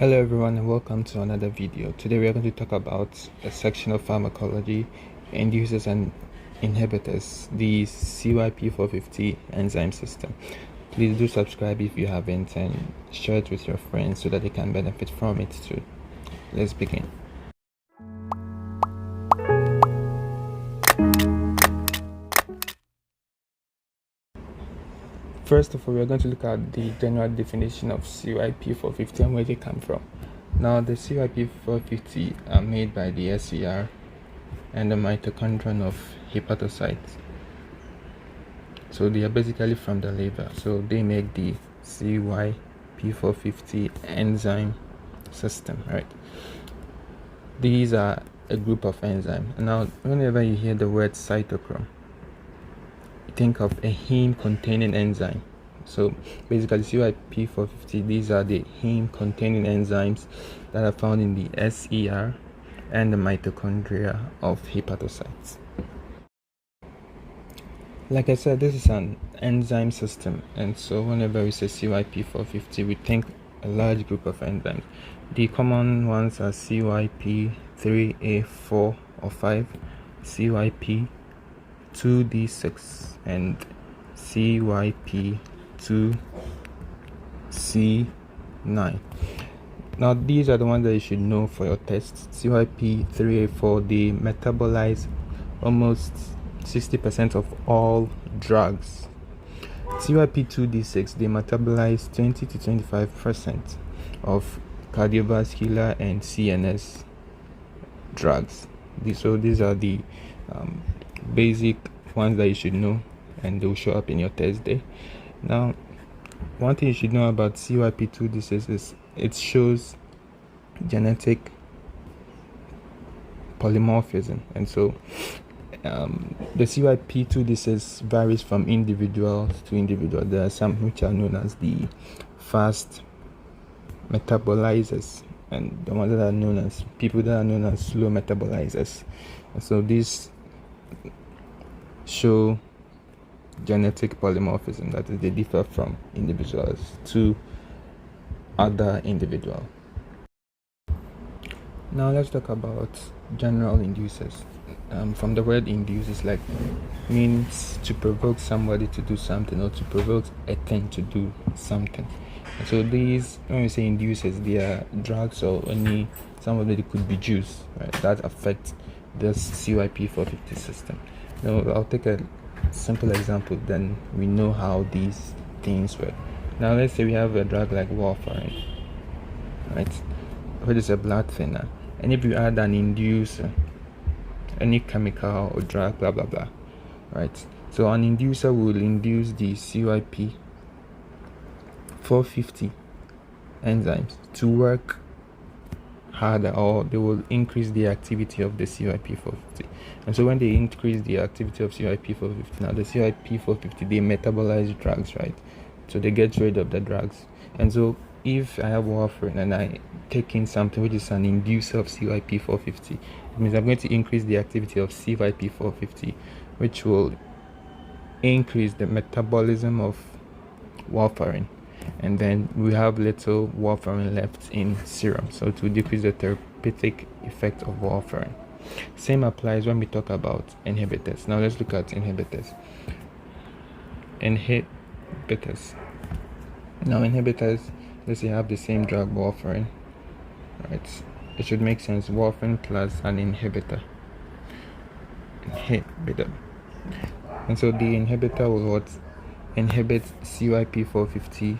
Hello everyone and welcome to another video. Today we are going to talk about a section of pharmacology, inducers and inhibitors, the CYP450 enzyme system. Please do subscribe if you haven't and share it with your friends so that they can benefit from it too. Let's begin. First of all, we are going to look at the general definition of CYP450 and where they come from. Now, the CYP450 are made by the SCR and the mitochondrion of hepatocytes. So they are basically from the liver. So they make the CYP450 enzyme system, right? These are a group of enzymes. Now, whenever you hear the word cytochrome, think of a heme containing enzyme. So basically CYP450, these are the heme containing enzymes that are found in the SER and the mitochondria of hepatocytes. Like I said, this is an enzyme system, and so whenever we say CYP450, we think a large group of enzymes. The common ones are CYP3A4 or 5, CYP2D6 and CYP2C9. Now these are the ones that you should know for your tests. CYP3A4, they metabolize almost 60% of all drugs. CYP2D6, they metabolize 20 to 25% of cardiovascular and CNS drugs. These are the basic ones that you should know, and they will show up in your test day. Now, one thing you should know about CYP2D6 is it shows genetic polymorphism, and so the CYP2D6 varies from individual to individual. There are some which are known as the fast metabolizers, and the ones that are known as slow metabolizers. And so these show genetic polymorphism, that is, they differ from individuals to other individuals. Now let's talk about general inducers. From the word induce, is like means to provoke somebody to do something or to provoke a thing to do something. And so these, when we say inducers, they are drugs or some of them could be juice, right, that affect this CYP450 system. Now I'll take a simple example, then we know how these things work. Now let's say we have a drug like warfarin, right, which is a blood thinner, and if you add an inducer, any chemical or drug, blah blah blah, right, so an inducer will induce the CYP450 enzymes to work harder, or they will increase the activity of the CYP450. And so when they increase the activity of CYP450, now the CYP450, they metabolize drugs, right, so they get rid of the drugs. And so if I have warfarin and I take in something which is an inducer of CYP450, it means I'm going to increase the activity of CYP450, which will increase the metabolism of warfarin, and then we have little warfarin left in serum, so to decrease the therapeutic effect of warfarin. Same applies when we talk about inhibitors. Now let's look at inhibitors. Now inhibitors, let's say you have the same drug, warfarin, right? It should make sense, warfarin plus an inhibitor. And so the inhibitor will inhibit CYP450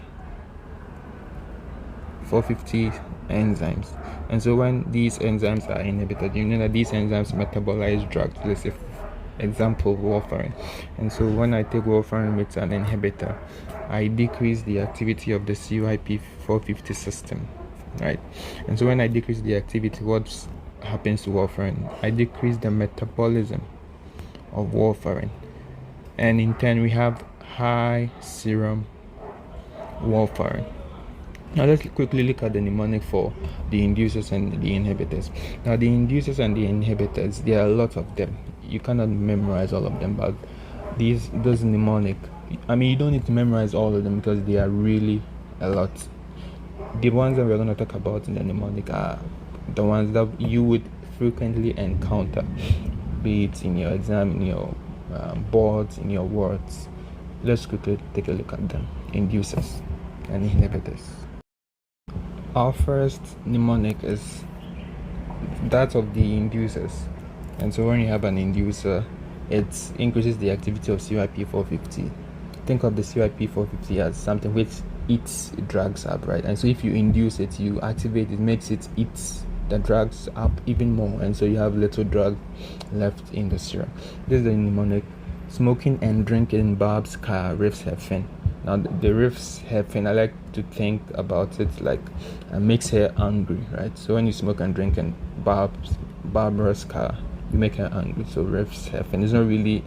enzymes. And so when these enzymes are inhibited, you know that these enzymes metabolize drugs. Let's say, example, warfarin. And so when I take warfarin with an inhibitor, I decrease the activity of the CYP450 system, right? And so when I decrease the activity, what happens to warfarin? I decrease the metabolism of warfarin, and in turn we have high serum warfarin. Now let's quickly look at the mnemonic for the inducers and the inhibitors. Now the inducers and the inhibitors, there are a lot of them. You cannot memorize all of them, but those mnemonic, I mean, you don't need to memorize all of them because they are really a lot. The ones that we're going to talk about in the mnemonic are the ones that you would frequently encounter, be it in your exam, in your boards, in your words. Let's quickly take a look at them. Inducers and inhibitors. Our first mnemonic is that of the inducers. And so when you have an inducer, it increases the activity of CYP450. Think of the CYP450 as something which eats drugs up, right? And so if you induce it, you activate it, makes it eat the drugs up even more, and so you have little drug left in the serum. This is the mnemonic. Smoking and drinking Bob's car riffs hefen. Now the riffs hefen, I like to think about it like makes her angry, right? So when you smoke and drink in Barbara's car, you make her angry. So riffs hefen is not really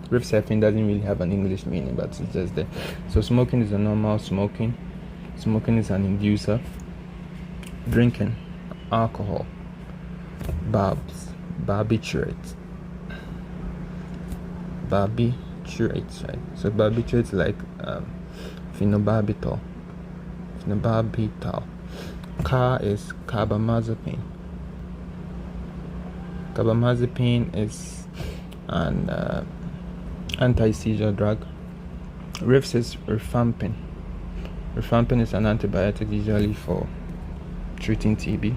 riffs hefen doesn't really have an English meaning, but it's just there. So smoking is a normal smoking. Smoking is an inducer. Drinking alcohol, barbiturate, right? So barbiturate like phenobarbital. Car is carbamazepine. Carbamazepine is an anti-seizure drug. Riffs is rifampin. Rifampin is an antibiotic usually for treating TB.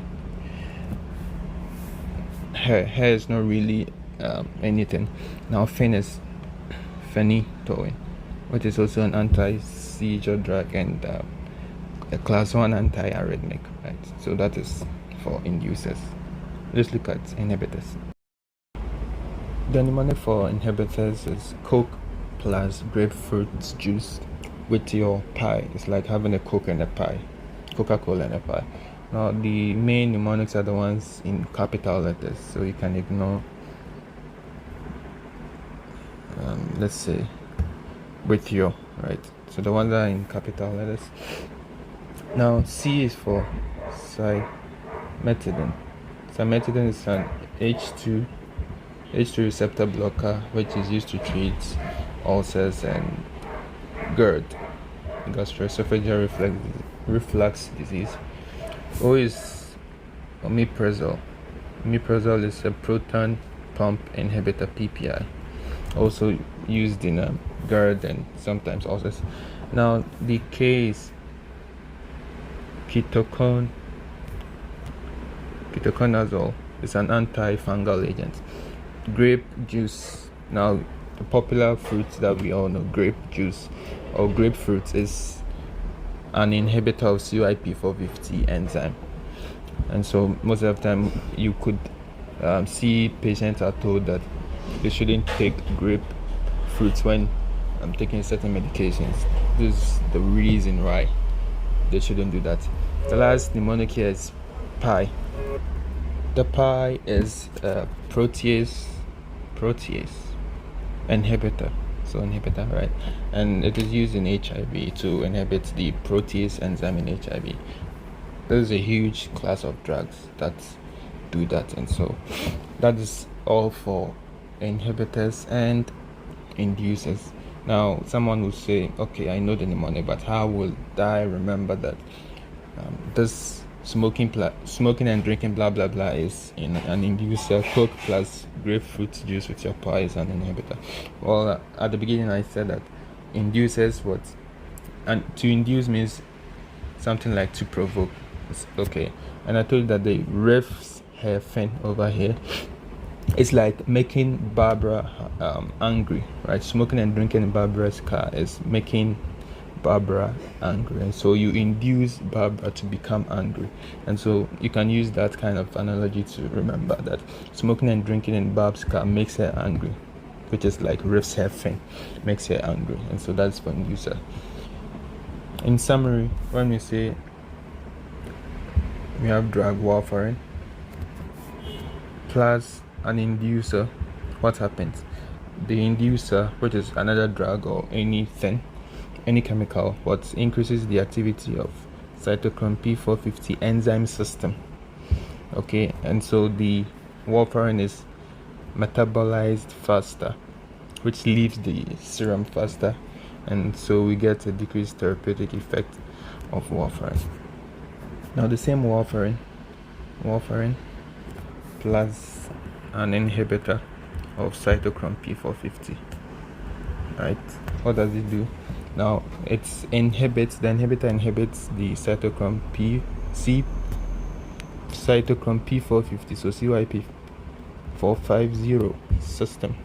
Hair is not really anything. Now fen is phenytoin, which is also an anti-seizure drug and a class 1 antiarrhythmic, right? So that is for inducers. Let's look at inhibitors. The mnemonic for inhibitors is Coke plus grapefruit juice with your pie. It's like having a Coke and a pie, Coca-Cola and a pie. Now the main mnemonics are the ones in capital letters, so you can ignore let's say with your, right? So the ones that are in capital letters. Now C is for cimetidine. Cimetidine is an H2 receptor blocker which is used to treat ulcers and GERD, gastroesophageal reflux disease. O is omeprazole. Omeprazole is a proton pump inhibitor, PPI, also used in GERD and sometimes ulcers. Now the K is ketoconazole. It's an antifungal agent. Grape juice. Now the popular fruit that we all know, grape juice or grapefruit, is an inhibitor of CYP450 enzyme, and so most of the time you could see patients are told that they shouldn't take grapefruits when taking certain medications. This is the reason why they shouldn't do that. The last mnemonic here is pi. The pi is protease inhibitor. So inhibitor, right? And it is used in HIV to inhibit the protease enzyme in HIV. There's a huge class of drugs that do that, and so that is all for inhibitors and inducers. Now someone will say, okay, I know the mnemonic, but how will I remember that this smoking and drinking blah blah blah is in an inducer? Coke plus grapefruit juice with your pie is an inhibitor. Well, at the beginning I said that induces what, and to induce means something like to provoke. Okay, and I told you that the refs hefen over here, it's like making Barbara angry, right? Smoking and drinking in Barbara's car is making Barbara angry, and so you induce Barbara to become angry. And so you can use that kind of analogy to remember that smoking and drinking in Barb's car makes her angry, which is like riffs hefen, makes her angry. And so that's for inducer. In summary, when we say we have drug warfarin plus an inducer, what happens? The inducer, which is another drug or anything, any chemical, what increases the activity of Cytochrome P450 enzyme system. Okay, and so the warfarin is metabolized faster, which leaves the serum faster, and so we get a decreased therapeutic effect of warfarin. Now the same warfarin plus an inhibitor of cytochrome P450, right? What does it do? Now the inhibitor inhibits the cytochrome P450, so CYP450 system,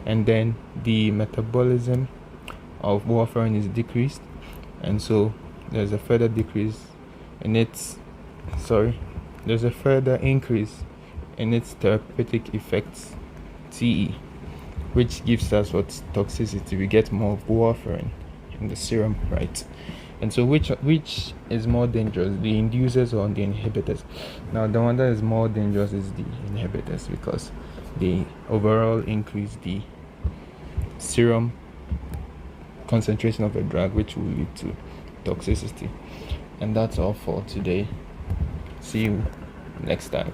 and then the metabolism of warfarin is decreased, and so there's a further increase in its therapeutic effects, TE, which gives us what toxicity. We get more warfarin in the serum, right? And so which is more dangerous, the inducers or the inhibitors? Now the one that is more dangerous is the inhibitors, because they overall increase the serum concentration of a drug, which will lead to toxicity. And that's all for today. See you next time.